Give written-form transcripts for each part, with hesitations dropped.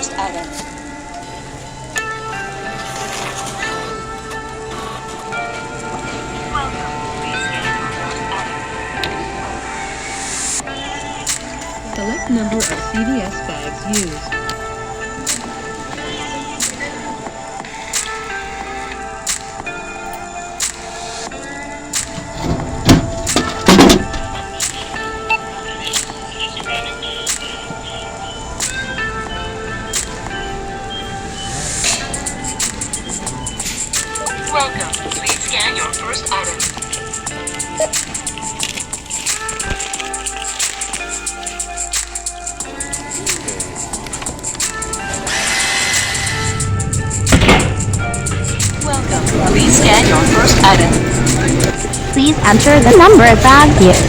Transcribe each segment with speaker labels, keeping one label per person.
Speaker 1: first item.
Speaker 2: Select number of CVS bags used.
Speaker 1: Welcome. Please scan your first item. Welcome. Please scan your first item.
Speaker 3: Please enter the number of bag used.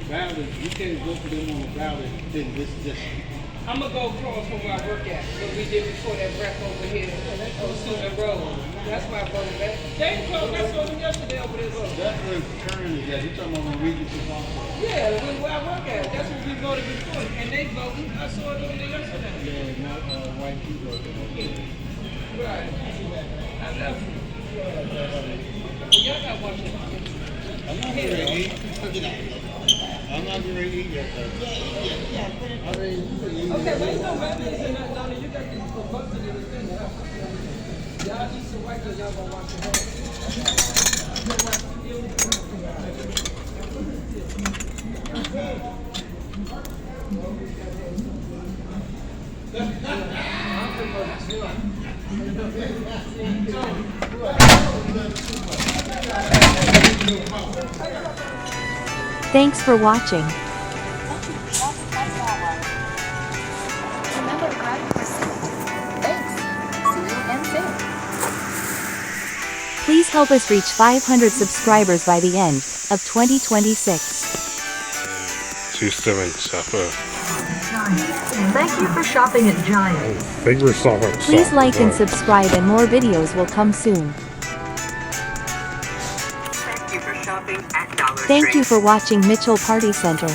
Speaker 4: Ballot, you can't go for them on the ballot, then this is just.
Speaker 5: I'm gonna go across from where I work at, what we did before that wreck over here on Susan Road. That's why I brought it back. They closed, I saw them yesterday over there.
Speaker 4: That's where the turn is at. You're talking about Regency Park.
Speaker 5: Yeah, where I work at. That's what we voted before, and they voted. I saw it over there yesterday.
Speaker 4: Yeah, not white people.
Speaker 5: Right. I love you. Y'all not watching.
Speaker 4: I'm not getting ready to eat. I'm not getting ready to eat yet, though. I mean,
Speaker 5: Okay, but ain't no rabbits and nothing on it. You got these bucks in this thing. Y'all eat some white because y'all gonna watch the
Speaker 3: Thanks for watching.
Speaker 6: Remember to grab your receipt. Thanks. See you again soon.
Speaker 3: Please help us reach 500 subscribers by the end of 2026.
Speaker 7: 27 Supper.
Speaker 8: Thank you for shopping at Giant.
Speaker 7: Favorite song.
Speaker 3: Please like and subscribe and more videos will come soon.
Speaker 1: Thank you for shopping at Dollar Tree.
Speaker 3: Thank you for watching Mitchell Party Center.